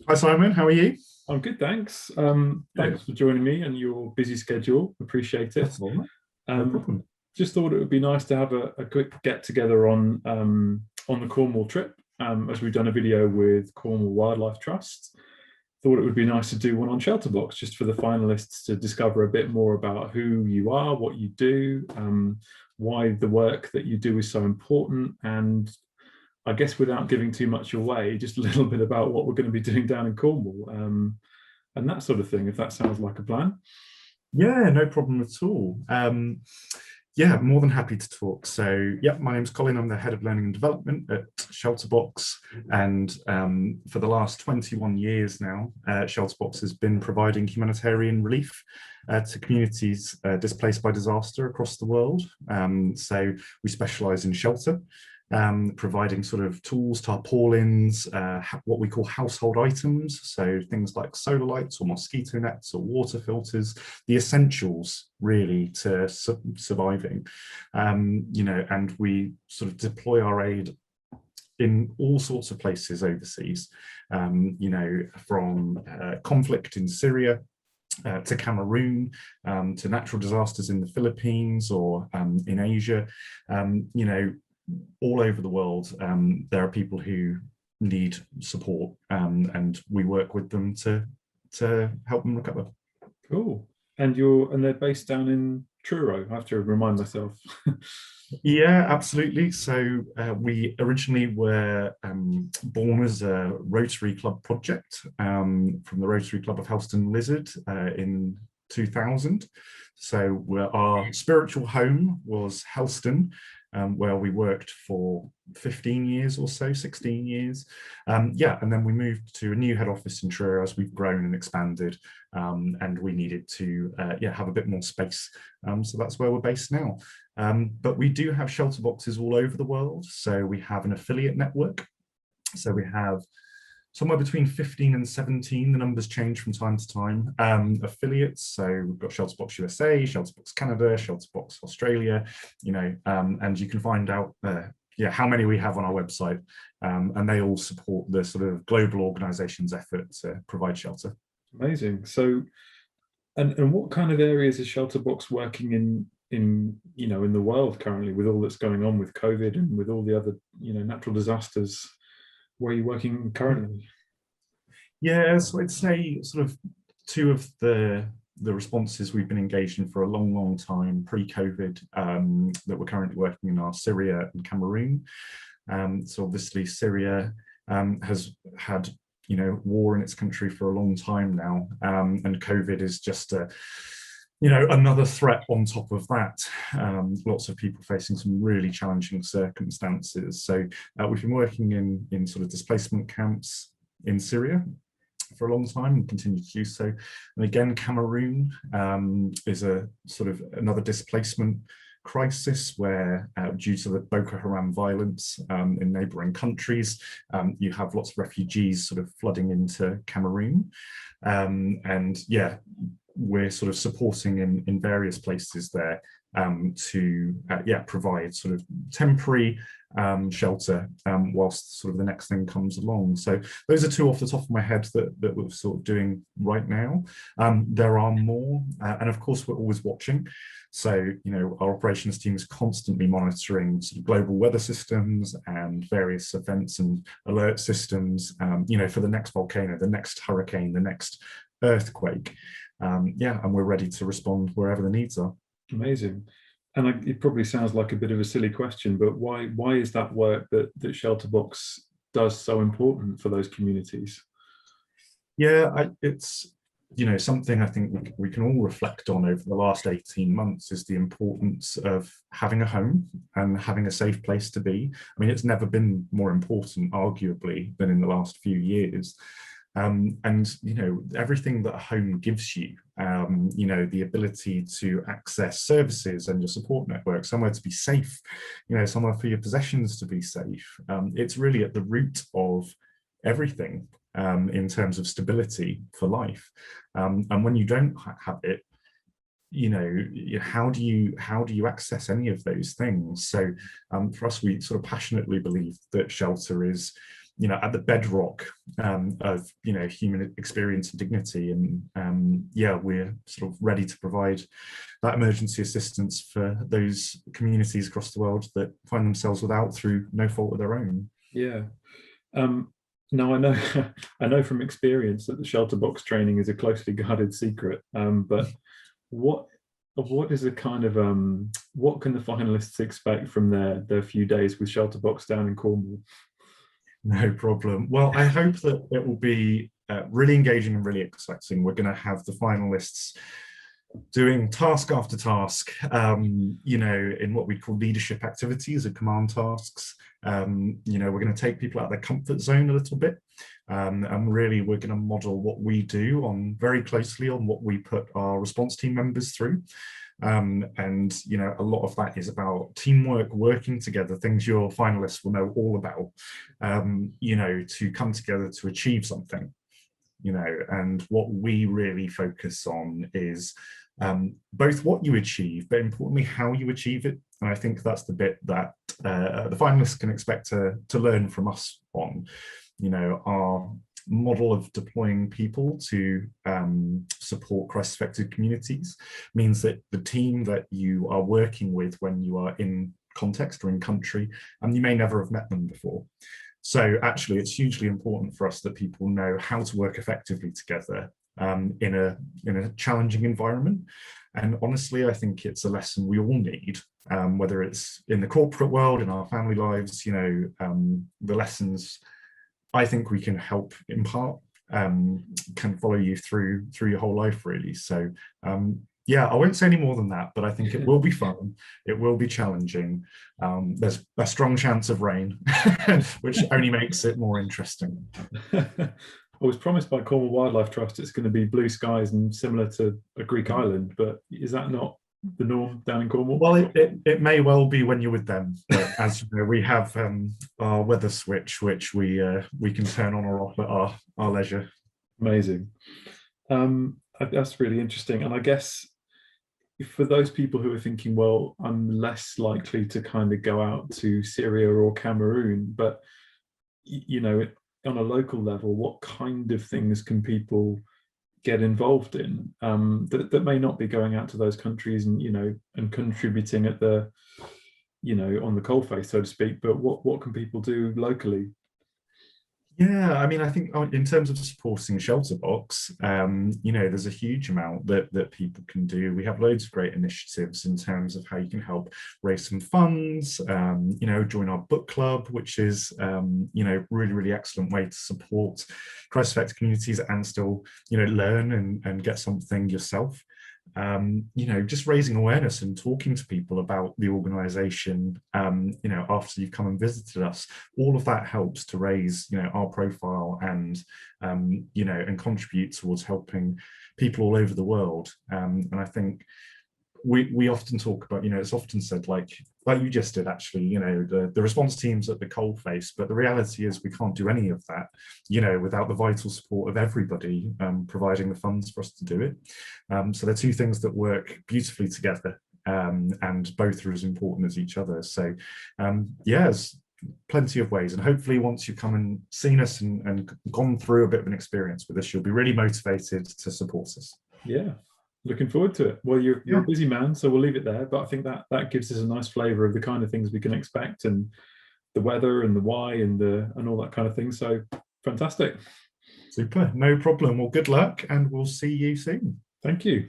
Hi Simon, how are you? I'm good, thanks. Good. Thanks for joining me and your busy schedule. Appreciate it. That's all right. No Um, problem. just thought it would be nice to have a quick get together on the Cornwall trip, as we've done a video with Cornwall Wildlife Trust. Thought it would be nice to do one on ShelterBox just for the finalists to discover a bit more about who you are, what you do, why the work that you do is so important, and I guess without giving too much away, just a little bit about what we're going to be doing down in Cornwall, and that sort of thing, if that sounds like a plan. Yeah, no problem at all. Yeah, more than happy to talk. So, yeah, my name's Colin. I'm the head of learning and development at ShelterBox, and for the last 21 years now, ShelterBox has been providing humanitarian relief to communities displaced by disaster across the world. So we specialise in shelter, providing sort of tools, tarpaulins, what we call household items. So things like solar lights or mosquito nets or water filters, the essentials really to surviving. And we sort of deploy our aid in all sorts of places overseas, from conflict in Syria to Cameroon, to natural disasters in the Philippines or in Asia. All over the world, there are people who need support, and we work with them to help them recover. Cool. And they're based down in Truro. I have to remind myself. Yeah, absolutely. So we originally were born as a Rotary Club project from the Rotary Club of Helston Lizard in 2000. So our spiritual home was Helston, where we worked for 15 years or so, 16 years. Yeah, and then we moved to a new head office in Truro as we've grown and expanded, and we needed to have a bit more space. So that's where we're based now. But we do have shelter boxes all over the world. So we have an affiliate network. So we have somewhere between 15 and 17, the numbers change from time to time, affiliates. So we've got ShelterBox USA, ShelterBox Canada, ShelterBox Australia, and you can find out how many we have on our website, and they all support the sort of global organization's effort to provide shelter. Amazing. So, and what kind of areas is ShelterBox working in the world currently, with all that's going on with COVID and with all the other natural disasters? Where are you working currently? Yeah, so I'd say sort of two of the responses we've been engaged in for a long, long time pre-COVID, that we're currently working in are Syria and Cameroon. So obviously Syria has had war in its country for a long time now, and COVID is just another threat on top of that. Lots of people facing some really challenging circumstances. So we've been working in sort of displacement camps in Syria for a long time and continue to do so. And again, Cameroon is a sort of another displacement crisis where, due to the Boko Haram violence in neighboring countries, you have lots of refugees sort of flooding into Cameroon. And yeah, we're sort of supporting in various places there to provide sort of temporary shelter whilst sort of the next thing comes along. So those are two off the top of my head that we're sort of doing right now. There are more, and of course we're always watching. So our operations team is constantly monitoring sort of global weather systems and various events and alert systems, for the next volcano, the next hurricane, the next earthquake. And we're ready to respond wherever the needs are. Amazing. And it probably sounds like a bit of a silly question, but why is that work that ShelterBox does so important for those communities? Yeah, it's something I think we can all reflect on over the last 18 months is the importance of having a home and having a safe place to be. I mean, it's never been more important, arguably, than in the last few years. And everything that a home gives you, the ability to access services and your support network, somewhere to be safe, somewhere for your possessions to be safe. It's really at the root of everything, in terms of stability for life. And when you don't have it, how do you access any of those things? So for us, we sort of passionately believe that shelter is at the bedrock of human experience and dignity. And yeah, we're sort of ready to provide that emergency assistance for those communities across the world that find themselves without through no fault of their own. Yeah. Now I know I know from experience that the ShelterBox training is a closely guarded secret. But what is a kind of what can the finalists expect from their few days with ShelterBox down in Cornwall? No problem. Well, I hope that it will be really engaging and really exciting. We're going to have the finalists doing task after task, in what we call leadership activities or command tasks. We're going to take people out of their comfort zone a little bit. And really, we're going to model what we do very closely on what we put our response team members through. And a lot of that is about teamwork, working together, things your finalists will know all about, to come together to achieve something. And what we really focus on is both what you achieve, but importantly, how you achieve it. And I think that's the bit that the finalists can expect to learn from us on. Our model of deploying people to support crisis-affected communities means that the team that you are working with when you are in context or in country, and you may never have met them before. So actually, it's hugely important for us that people know how to work effectively together in a challenging environment. And honestly, I think it's a lesson we all need, whether it's in the corporate world, in our family lives. The lessons I think we can help impart can follow you through your whole life, really. So yeah, I won't say any more than that, but I think it will be fun. It will be challenging. There's a strong chance of rain, which only makes it more interesting. I was promised by Cornwall Wildlife Trust it's going to be blue skies and similar to a Greek island, but is that not the norm down in Cornwall? Well, it may well be when you're with them, but as you know, we have our weather switch, which we can turn on or off at our leisure. Amazing. That's really interesting. And I guess for those people who are thinking, well, I'm less likely to kind of go out to Syria or Cameroon, but on a local level, what kind of things can people get involved in that may not be going out to those countries and contributing at the on the coalface, so to speak, but what can people do locally? Yeah, I mean, I think in terms of supporting ShelterBox, there's a huge amount that people can do. We have loads of great initiatives in terms of how you can help raise some funds, join our book club, which is, really, really excellent way to support crisis-affected communities and still, learn and get something yourself. Just raising awareness and talking to people about the organisation, after you've come and visited us, all of that helps to raise, our profile and, and contribute towards helping people all over the world. And I think we often talk about, it's often said like you just did actually, the response teams at the coalface, but the reality is we can't do any of that, without the vital support of everybody providing the funds for us to do it. So they're two things that work beautifully together, and both are as important as each other. So there's plenty of ways, and hopefully once you've come and seen us and gone through a bit of an experience with us, you'll be really motivated to support us. Yeah. Looking forward to it. Well, you're a busy man, so we'll leave it there. But I think that gives us a nice flavour of the kind of things we can expect, and the weather, and the why, and all that kind of thing. So fantastic. Super. No problem. Well, good luck, and we'll see you soon. Thank you.